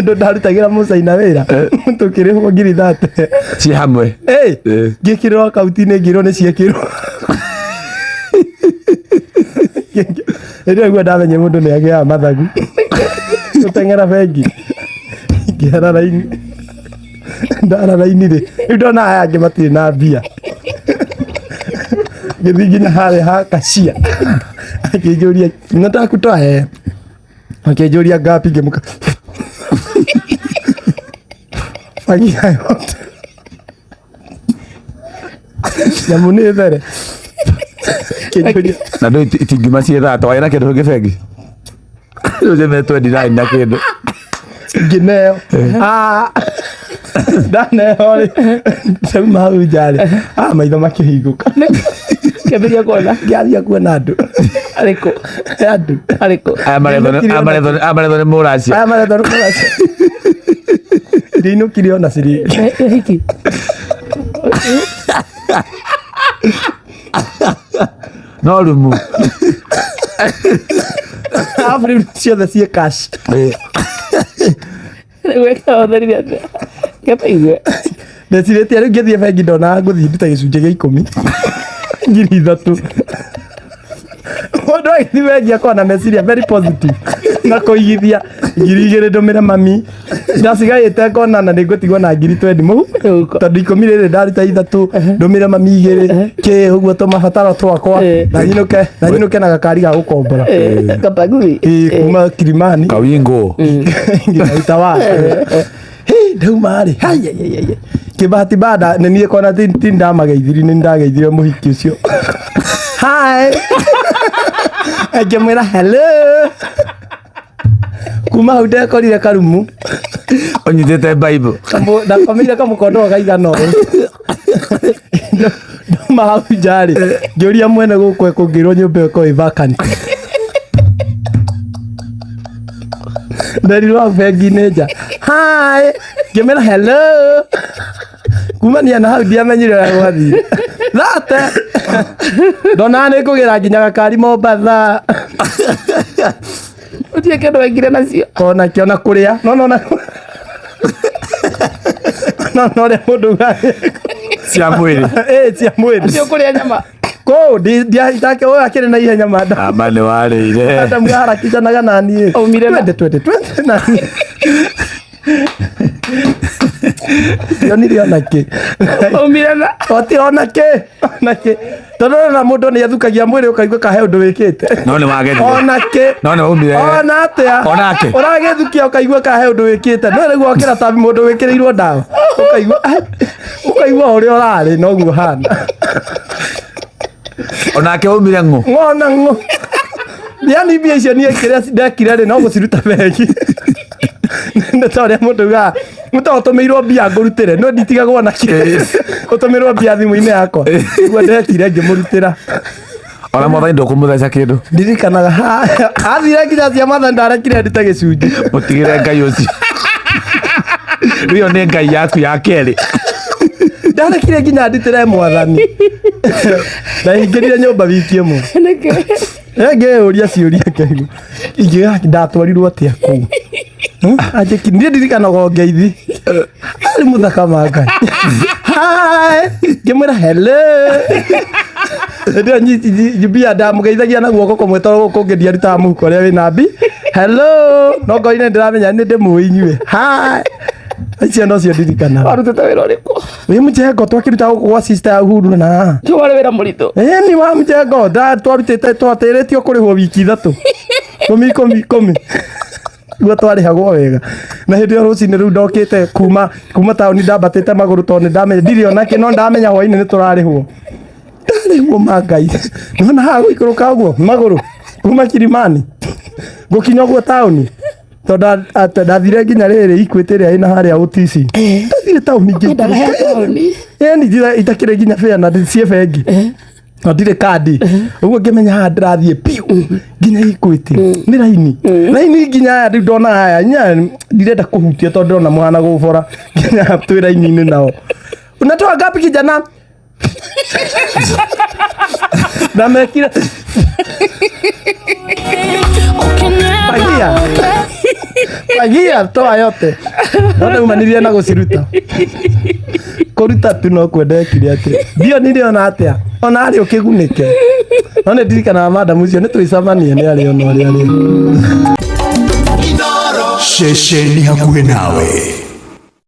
ndo ndarutagira mucaina wira tukirihwo ngiri thate ci hamwe ngikirwo akaunti-ini ngirwo ni ciekirwo ndio ndamenye mundu ni agia mathagu guteng'era bengi ngihara raini ndara raini ri ndona aya angi matiri na mbia ngithinginya hare ha kashia akijuria nataka kutoa akijuria ngapi ngemuka fanyia yote na munethere na ndo itingima cietha twaira kindu gibegi ruje metwe ndira na kindu gineo daneo ri sema ujali maitho makihinguka keberia kona ngiaria kuona andu ariko amaretho muraci ndino kirio na siri hiki no rumu afri ciothe cie cash weka otheri ate kepaigwe ndecirĩtie rĩu ngĩthiĩ bengi ndona ngũthiĩ nduta gĩcunjĩ gĩa 10 ngiri 3 mũndũ agĩthiĩ bengi akorwo na meciria very positive na kũigithia ngiri 2 ndũmĩre mami ndacigaĩte ngona na nĩngũtigwo na ngiri 20 mũhu tondũ 10 rĩrĩ ndaruta 3 ndũmĩre mami 2 kĩ ũguo tũmabataro twakwa na nyinũke na gakari ga gũkombora kapagui kuma Kilimani kawingo nginaita wa ndauma rĩ kĩbahati bada nĩ niĩ kona ti ndamageithiri nĩ ndageithire mũhiki ũcio hi ngĩmwĩra hello kuma hau ndekorire karumu onyitĩte bible ndakomire kamũkondo kaigana ũũ ndauma hau njarĩ ngĩũria mwene gũkũ ekũngĩrwo nyũmba ĩkorwo ĩ vacant nderirwo hau bengi-inĩ nja hi ngĩmwĩra hello kumania na hau ndiamenyire ũrĩa gwathiĩ thate ndona nĩ ngũgĩra nginya gakari Mombatha utie kĩndũ wekire nacio ona kĩona kũrĩa no ũrĩa mũndũ cia mwĩrĩ cia mwĩrĩ utie kũrĩa nyama ko ndiatake oya kire na ihenya mada amba nĩ warĩire hata mwaharakishanaga nani Aumire na- twende nani yonirio nake umire na oti onake tondu na mundu ni athukagia mwiri ukaigua kahe undu wikite no nĩ wagethire onake no nĩ umire ona atia onake uragithukia ukaigua kahe undu wikite no rĩu okĩra ta mundu wikirirwo ndawa ukaigua uria urari noguo hana onake umire ng'o ng'ona ng'o yani mbia icio niĩ kĩrĩa ndekire rĩ no gũciruta bengi nĩ ta ũrĩa mũndũ augaga mũtũmĩirwo mbia ngũrutĩre no nditigagwo na kĩ ũtũmĩrwo mbia thimũ-inĩ yakwa ũguo ndekire ngĩmũrutĩra ona mwathani ndũkũmũtheca kĩndũ ndirikanaga athire nginya cia matha ndarekire ndute gĩcunjĩ mũtigĩre ngai ũcio rĩo nĩ ngai yaku ya kerĩ ndarekire nginya ndutĩre mwathani na ingĩrire nyũmba wiki ĩmwe neke ngĩũria ciũria kĩgu ingĩga ndatwarirwo atĩa kũu ajeki ndiye ndirikanaga ngeithi ari muthaka manga ngĩmwĩra hello ndio njibia ndamugeithagia na guoko kũmwe tondũ kũngĩ ndiarutaga mũhuko ũrĩa wĩna mbi hello no ngoine ndiramenya nĩ ndĩmũĩ inyuĩ icio no cio ndirikanaga warutĩte wĩra ũrĩkũ wĩ mũjengo twakĩruta gũkũ gwa sister ya Uhuru na nĩ warĩ wĩra mũritũ ni wa mũjengo twarutĩte twatĩrĩtio kũrĩhwo wiki 3 10 guo twarĩhagwo wega na hĩndĩ ĩyo rũcinĩ rĩu ndokĩte kuma taũni ndambatĩte magũrũ tondũ ndamenya ndirĩ onake no ndamenya hwainĩ nĩ tũrarĩhwo mangai nĩwona haha gũikũrũka ũguo magũrũ kuma Kilimani gũkinya ũguo taũni tondũ ndathire nginya rĩrĩ Equity ĩrĩa ĩna harĩa OTC ndathire taũni ngĩ itakĩrĩ nginya fare na cie bengi na ndirĩ kandi ũguo ngĩmenya haha ndĩrathiĩ piũ nginya Equity nĩ raini nginya aya rĩu ndona aya ndirenda kũhutia tondũ ndĩrona mũhana gũbora nginya twĩ raini-inĩ nao unatoa ngapi kijana na mekire Fagia toa yote. Ndio umaniria na guciruta. Kuruta tu no kwendekire ati. Ndio niliona atia. Ona ari ukigunike. None ndirikana madam ucio nitwicamanie ni ari ono ari. Sheshe ni hakuhe nawe.